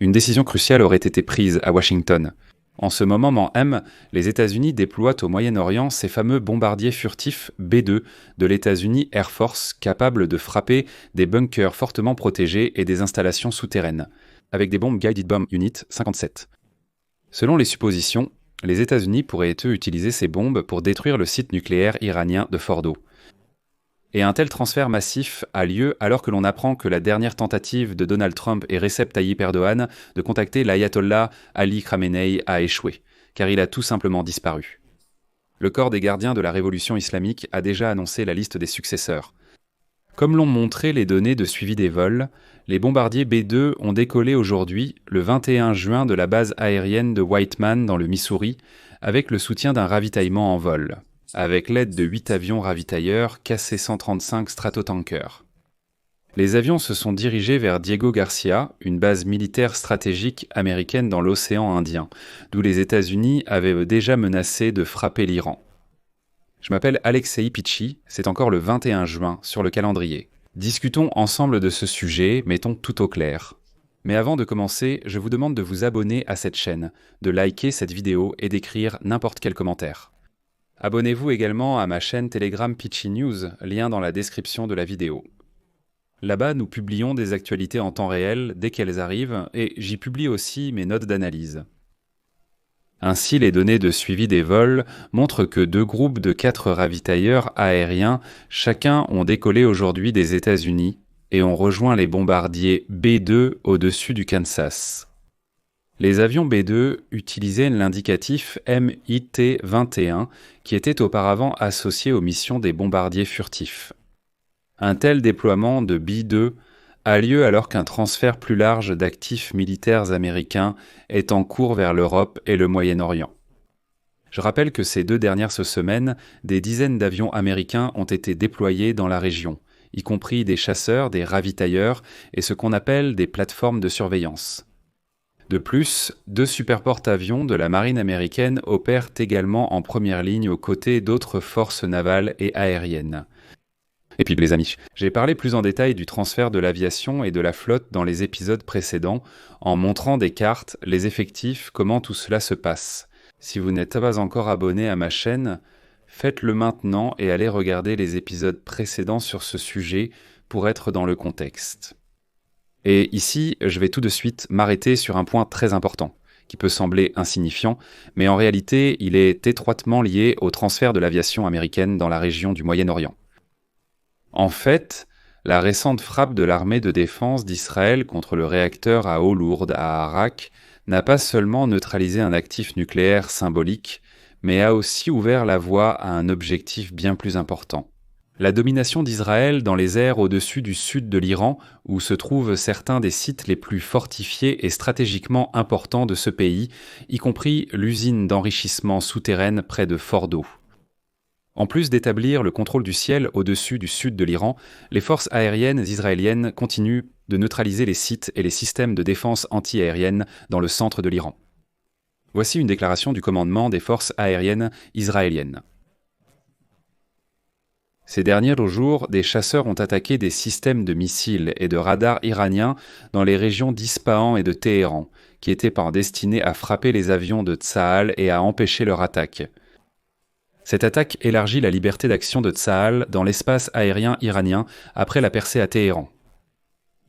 une décision cruciale aurait été prise à Washington. En ce moment même, les États-Unis déploient au Moyen-Orient ces fameux bombardiers furtifs B-2 de l'États-Unis Air Force capables de frapper des bunkers fortement protégés et des installations souterraines, avec des bombes Guided Bomb Unit 57. Selon les suppositions, les États-Unis pourraient utiliser ces bombes pour détruire le site nucléaire iranien de Fordo. Et un tel transfert massif a lieu alors que l'on apprend que la dernière tentative de Donald Trump et Recep Tayyip Erdogan de contacter l'ayatollah Ali Khamenei a échoué, car il a tout simplement disparu. Le corps des gardiens de la révolution islamique a déjà annoncé la liste des successeurs. Comme l'ont montré les données de suivi des vols, les bombardiers B-2 ont décollé aujourd'hui, le 21 juin, de la base aérienne de Whiteman dans le Missouri, avec le soutien d'un ravitaillement en vol, avec l'aide de 8 avions ravitailleurs KC-135 Stratotanker. Les avions se sont dirigés vers Diego Garcia, une base militaire stratégique américaine dans l'océan Indien, d'où les États-Unis avaient déjà menacé de frapper l'Iran. Je m'appelle Alexei Pichi, c'est encore le 21 juin sur le calendrier. Discutons ensemble de ce sujet, mettons tout au clair. Mais avant de commencer, je vous demande de vous abonner à cette chaîne, de liker cette vidéo et d'écrire n'importe quel commentaire. Abonnez-vous également à ma chaîne Telegram Pichi News, lien dans la description de la vidéo. Là-bas, nous publions des actualités en temps réel dès qu'elles arrivent et j'y publie aussi mes notes d'analyse. Ainsi, les données de suivi des vols montrent que 2 groupes de 4 ravitailleurs aériens chacun ont décollé aujourd'hui des États-Unis et ont rejoint les bombardiers B-2 au-dessus du Kansas. Les avions B-2 utilisaient l'indicatif MIT-21 qui était auparavant associé aux missions des bombardiers furtifs. Un tel déploiement de B-2 a lieu alors qu'un transfert plus large d'actifs militaires américains est en cours vers l'Europe et le Moyen-Orient. Je rappelle que ces 2 dernières semaines, des dizaines d'avions américains ont été déployés dans la région, y compris des chasseurs, des ravitailleurs et ce qu'on appelle des plateformes de surveillance. De plus, 2 superporte-avions de la marine américaine opèrent également en première ligne aux côtés d'autres forces navales et aériennes. Et puis les amis, j'ai parlé plus en détail du transfert de l'aviation et de la flotte dans les épisodes précédents, en montrant des cartes, les effectifs, comment tout cela se passe. Si vous n'êtes pas encore abonné à ma chaîne, faites-le maintenant et allez regarder les épisodes précédents sur ce sujet pour être dans le contexte. Et ici, je vais tout de suite m'arrêter sur un point très important, qui peut sembler insignifiant, mais en réalité, il est étroitement lié au transfert de l'aviation américaine dans la région du Moyen-Orient. En fait, la récente frappe de l'armée de défense d'Israël contre le réacteur à eau lourde à Arak n'a pas seulement neutralisé un actif nucléaire symbolique, mais a aussi ouvert la voie à un objectif bien plus important. La domination d'Israël dans les airs au-dessus du sud de l'Iran, où se trouvent certains des sites les plus fortifiés et stratégiquement importants de ce pays, y compris l'usine d'enrichissement souterraine près de Fordo. En plus d'établir le contrôle du ciel au-dessus du sud de l'Iran, les forces aériennes israéliennes continuent de neutraliser les sites et les systèmes de défense anti-aérienne dans le centre de l'Iran. Voici une déclaration du commandement des forces aériennes israéliennes. Ces derniers jours, des chasseurs ont attaqué des systèmes de missiles et de radars iraniens dans les régions d'Ispahan et de Téhéran, qui étaient destinés à frapper les avions de Tsahal et à empêcher leur attaque. Cette attaque élargit la liberté d'action de Tsahal dans l'espace aérien iranien après la percée à Téhéran.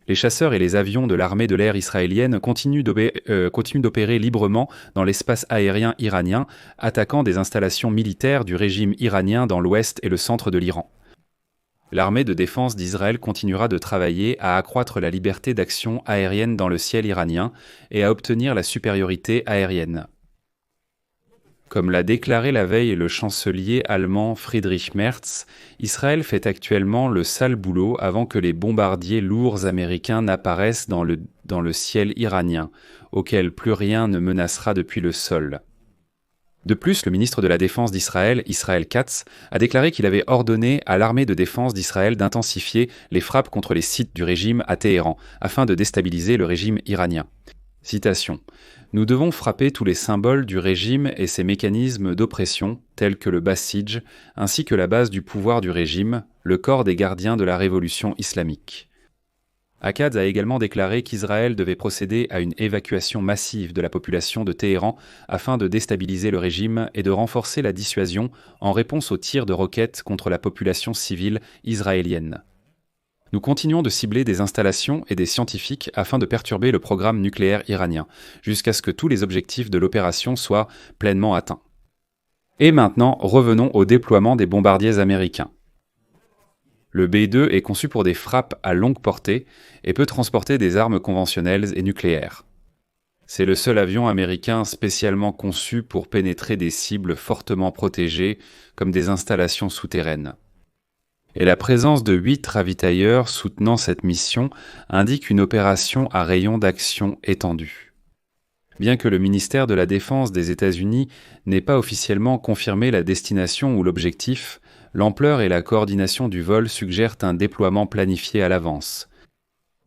Les chasseurs et les avions de l'armée de l'air israélienne continuent d'opérer librement dans l'espace aérien iranien, attaquant des installations militaires du régime iranien dans l'ouest et le centre de l'Iran. L'armée de défense d'Israël continuera de travailler à accroître la liberté d'action aérienne dans le ciel iranien et à obtenir la supériorité aérienne. Comme l'a déclaré la veille le chancelier allemand Friedrich Merz, Israël fait actuellement le sale boulot avant que les bombardiers lourds américains n'apparaissent dans le ciel iranien, auquel plus rien ne menacera depuis le sol. De plus, le ministre de la Défense d'Israël, Israël Katz, a déclaré qu'il avait ordonné à l'armée de défense d'Israël d'intensifier les frappes contre les sites du régime à Téhéran, afin de déstabiliser le régime iranien. Citation. « Nous devons frapper tous les symboles du régime et ses mécanismes d'oppression, tels que le Basij, ainsi que la base du pouvoir du régime, le corps des gardiens de la révolution islamique. » Akkad a également déclaré qu'Israël devait procéder à une évacuation massive de la population de Téhéran afin de déstabiliser le régime et de renforcer la dissuasion en réponse aux tirs de roquettes contre la population civile israélienne. Nous continuons de cibler des installations et des scientifiques afin de perturber le programme nucléaire iranien, jusqu'à ce que tous les objectifs de l'opération soient pleinement atteints. Et maintenant, revenons au déploiement des bombardiers américains. Le B-2 est conçu pour des frappes à longue portée et peut transporter des armes conventionnelles et nucléaires. C'est le seul avion américain spécialement conçu pour pénétrer des cibles fortement protégées, comme des installations souterraines. Et la présence de 8 ravitailleurs soutenant cette mission indique une opération à rayon d'action étendu. Bien que le ministère de la Défense des États-Unis n'ait pas officiellement confirmé la destination ou l'objectif, l'ampleur et la coordination du vol suggèrent un déploiement planifié à l'avance.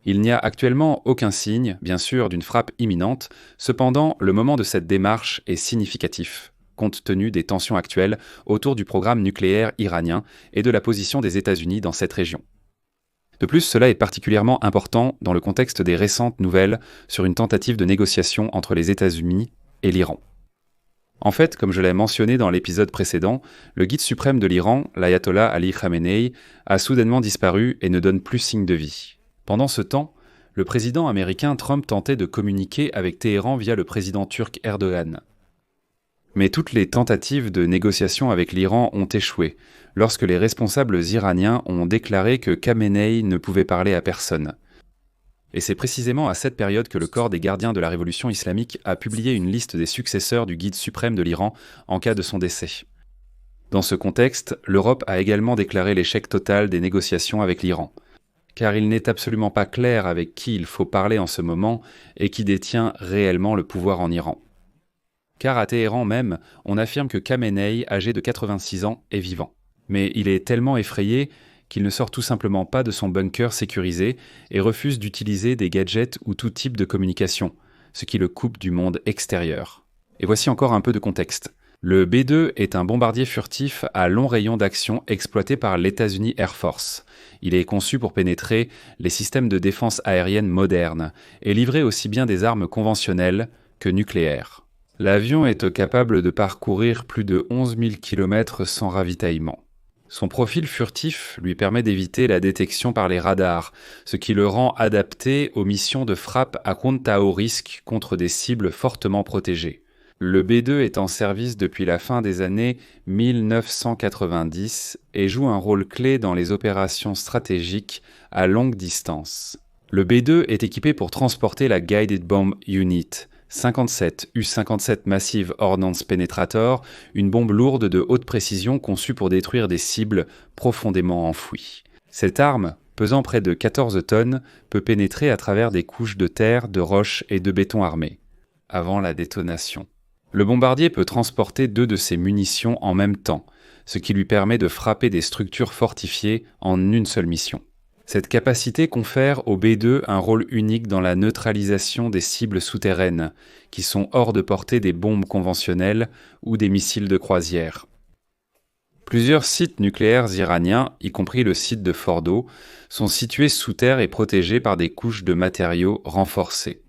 Il n'y a actuellement aucun signe, bien sûr, d'une frappe imminente, cependant le moment de cette démarche est significatif, compte tenu des tensions actuelles autour du programme nucléaire iranien et de la position des États-Unis dans cette région. De plus, cela est particulièrement important dans le contexte des récentes nouvelles sur une tentative de négociation entre les États-Unis et l'Iran. En fait, comme je l'ai mentionné dans l'épisode précédent, le guide suprême de l'Iran, l'ayatollah Ali Khamenei, a soudainement disparu et ne donne plus signe de vie. Pendant ce temps, le président américain Trump tentait de communiquer avec Téhéran via le président turc Erdogan. Mais toutes les tentatives de négociation avec l'Iran ont échoué, lorsque les responsables iraniens ont déclaré que Khamenei ne pouvait parler à personne. Et c'est précisément à cette période que le corps des gardiens de la révolution islamique a publié une liste des successeurs du guide suprême de l'Iran en cas de son décès. Dans ce contexte, l'Europe a également déclaré l'échec total des négociations avec l'Iran, car il n'est absolument pas clair avec qui il faut parler en ce moment et qui détient réellement le pouvoir en Iran. Car à Téhéran même, on affirme que Khamenei, âgé de 86 ans, est vivant. Mais il est tellement effrayé qu'il ne sort tout simplement pas de son bunker sécurisé et refuse d'utiliser des gadgets ou tout type de communication, ce qui le coupe du monde extérieur. Et voici encore un peu de contexte. Le B-2 est un bombardier furtif à long rayon d'action exploité par l'États-Unis Air Force. Il est conçu pour pénétrer les systèmes de défense aérienne modernes et livrer aussi bien des armes conventionnelles que nucléaires. L'avion est capable de parcourir plus de 11 000 km sans ravitaillement. Son profil furtif lui permet d'éviter la détection par les radars, ce qui le rend adapté aux missions de frappe à haut risque contre des cibles fortement protégées. Le B-2 est en service depuis la fin des années 1990 et joue un rôle clé dans les opérations stratégiques à longue distance. Le B-2 est équipé pour transporter la Guided Bomb Unit, 57 U-57 Massive Ordnance Penetrator, une bombe lourde de haute précision conçue pour détruire des cibles profondément enfouies. Cette arme, pesant près de 14 tonnes, peut pénétrer à travers des couches de terre, de roches et de béton armé, avant la détonation. Le bombardier peut transporter 2 de ses munitions en même temps, ce qui lui permet de frapper des structures fortifiées en une seule mission. Cette capacité confère au B-2 un rôle unique dans la neutralisation des cibles souterraines, qui sont hors de portée des bombes conventionnelles ou des missiles de croisière. Plusieurs sites nucléaires iraniens, y compris le site de Fordo, sont situés sous terre et protégés par des couches de matériaux renforcés.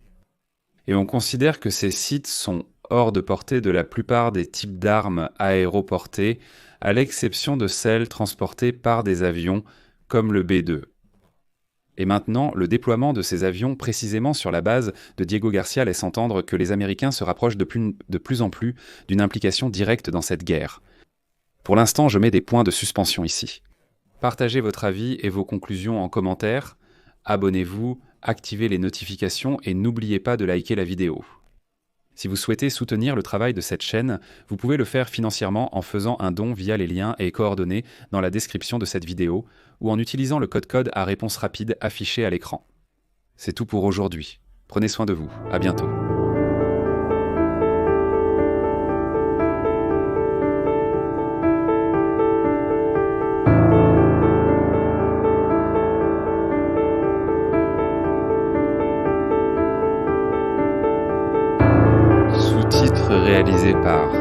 Et on considère que ces sites sont hors de portée de la plupart des types d'armes aéroportées, à l'exception de celles transportées par des avions comme le B-2. Et maintenant, le déploiement de ces avions précisément sur la base de Diego Garcia laisse entendre que les Américains se rapprochent de plus en plus d'une implication directe dans cette guerre. Pour l'instant, je mets des points de suspension ici. Partagez votre avis et vos conclusions en commentaire, abonnez-vous, activez les notifications et n'oubliez pas de liker la vidéo. Si vous souhaitez soutenir le travail de cette chaîne, vous pouvez le faire financièrement en faisant un don via les liens et coordonnées dans la description de cette vidéo ou en utilisant le code à réponse rapide affiché à l'écran. C'est tout pour aujourd'hui. Prenez soin de vous. À bientôt. Sous-titres réalisés par